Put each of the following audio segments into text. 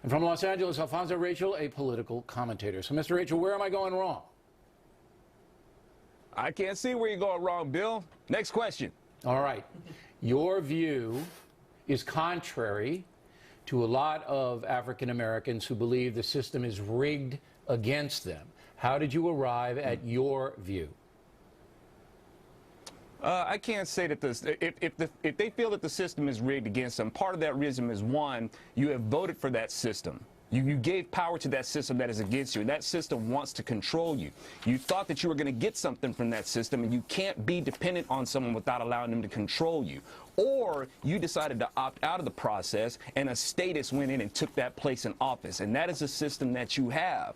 And from Los Angeles, Alfonzo Rachel, a political commentator. So, Mr. Rachel, where am I going wrong? I can't see where you're going wrong, Bill. Next question. All right. Your view is contrary to a lot of African Americans who believe the system is rigged against them. How did you arrive at your view? I can't say that if they feel that the system is rigged against them, part of that reason is, one, you have voted for that system. You gave power to that system that is against you, and that system wants to control you. You thought that you were going to get something from that system, and you can't be dependent on someone without allowing them to control you. Or you decided to opt out of the process, and a statist went in and took that place in office, and that is a system that you have.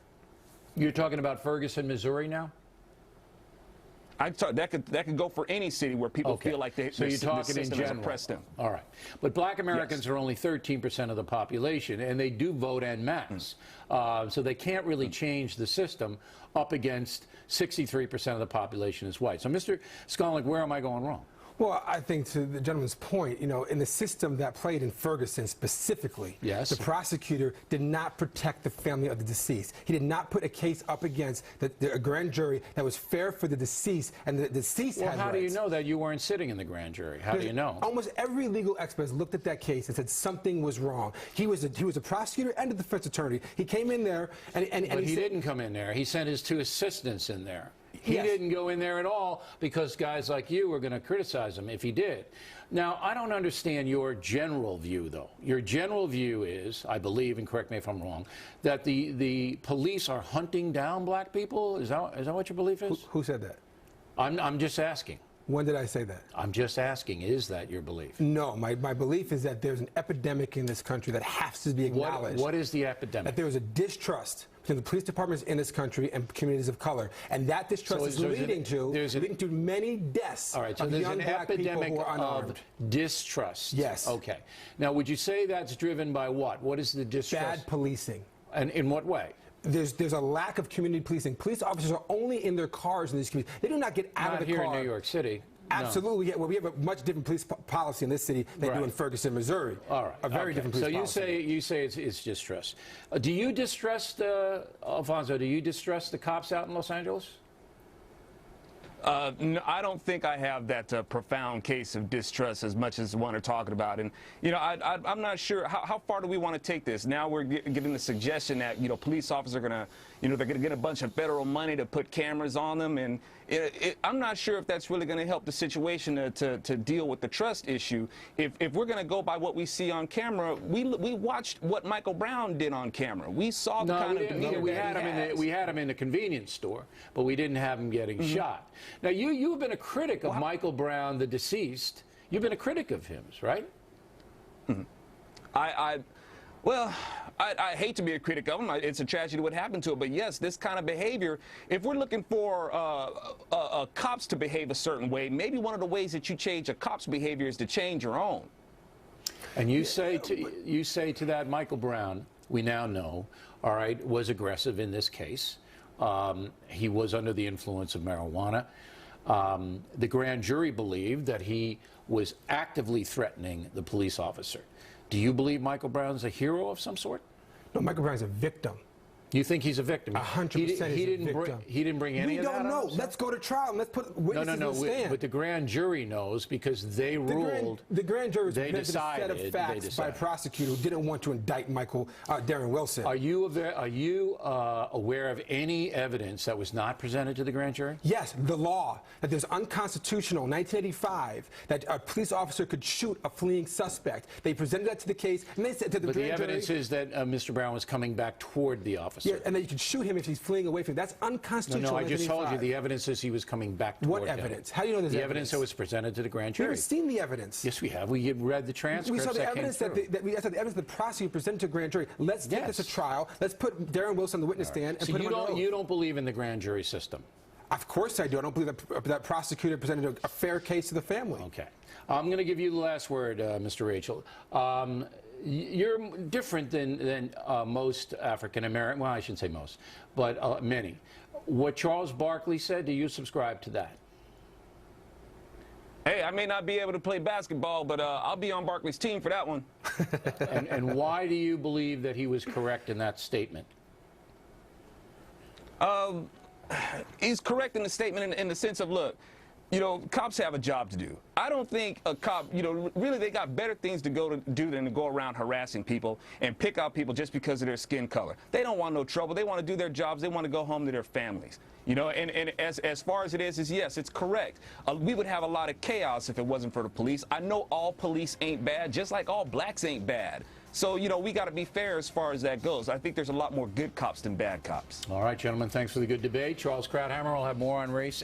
You're talking about Ferguson, Missouri now? That could go for any city where people feel like the system has oppressed them. All right. But black Americans are only 13% of the population, and they do vote en masse. So they can't really change the system up against 63% of the population is white. So, Mr. Scumbag, where am I going wrong? Well, I think to the gentleman's point, you know, in the system that played in Ferguson specifically, yes, the prosecutor did not protect the family of the deceased. He did not put a case up against the grand jury that was fair for the deceased, and the deceased had rights. How do you know that you weren't sitting in the grand jury? How do you know? Almost every legal expert looked at that case and said something was wrong. He was a prosecutor and a defense attorney. He came in there and he didn't come in there. He sent his two assistants in there. He Yes. didn't go in there at all because guys like you were going to criticize him if he did. Now, I don't understand your general view, though. Your general view is, I believe, and correct me if I'm wrong, that the police are hunting down black people? Is that what your belief is? Who said that? I'm just asking. When did I say that? I'm just asking, is that your belief? No, my belief is that there's an epidemic in this country that has to be acknowledged. What is the epidemic? That there is a distrust between the police departments in this country and communities of color. And that distrust is leading to many deaths of young black people who are unarmed. Of distrust. Yes. Okay. Now, would you say that's driven by what? What is the distrust? Bad policing. And in what way? There's a lack of community policing. Police officers are only in their cars in these communities. They do not get out of the car. Not here in New York City. Absolutely. No. Well, we have a much different police policy in this city than do in Ferguson, Missouri. All right. A very different police policy. So you say it's distrust. Do you distrust, Alfonso, do you distrust the cops out in Los Angeles? No, I don't think I have that profound case of distrust as much as the one they're talking about. And, you know, I'm not sure how far do we want to take this. Now we're getting the suggestion that, you know, police officers are going to, you know, they're going to get a bunch of federal money to put cameras on them. And I'm not sure if that's really going to help the situation to deal with the trust issue. If we're going to go by what we see on camera, we watched what Michael Brown did on camera. We saw the kind of demeanor we had him in the convenience store, but we didn't have him getting shot. Now, you've been a critic of Michael Brown, the deceased. You've been a critic of him, right? Well, I hate to be a critic of him. It's a tragedy what happened to him. But yes, this kind of behavior, if we're looking for cops to behave a certain way, maybe one of the ways that you change a cop's behavior is to change your own. And you say to that Michael Brown, we now know, all right, was aggressive in this case. He was under the influence of marijuana. The grand jury believed that he was actively threatening the police officer. Do you believe Michael Brown's a hero of some sort? No, Michael Brown's a victim. You think he's a victim? 100% he's a victim. He didn't bring any of that on himself? We don't know. Let's go to trial and let's put witnesses on the stand. But the grand jury knows because they ruled. The grand jury was presented a set of facts by a prosecutor who didn't want to indict Darren Wilson. Are you aware of any evidence that was not presented to the grand jury? Yes, the law that there's unconstitutional in 1985 that a police officer could shoot a fleeing suspect. They presented that to the case, and they said to the grand jury. But the evidence is that Mr. Brown was coming back toward the officer. Yeah, and then you could shoot him if he's fleeing away from you. That's unconstitutional. No, I just told you the evidence is he was coming back toward What evidence? How do you know there's the evidence that was presented to the grand jury? We've seen the evidence. Yes, we have. We read the transcripts. We saw the evidence that the evidence the prosecutor presented to the grand jury. Let's take this to trial. Let's put Darren Wilson on the witness stand and put him on oath. You don't believe in the grand jury system? Of course I do. I don't believe that prosecutor presented a fair case to the family. Okay. I'm going to give you the last word, Mr. Rachel. You're different than most African American, well, I shouldn't say most, but many. What Charles Barkley said, do you subscribe to that? Hey, I may not be able to play basketball, but I'll be on Barkley's team for that one. And why do you believe that he was correct in that statement? He's correct in the statement in the sense of, look, you know, cops have a job to do. I don't think a cop, you know, really they got better things to do than to go around harassing people and pick out people just because of their skin color. They don't want no trouble. They want to do their jobs. They want to go home to their families. You know, and as far as it is yes, it's correct. We would have a lot of chaos if it wasn't for the police. I know all police ain't bad, just like all blacks ain't bad. So, you know, we got to be fair as far as that goes. I think there's a lot more good cops than bad cops. All right, gentlemen, thanks for the good debate. Charles Krauthammer will have more on race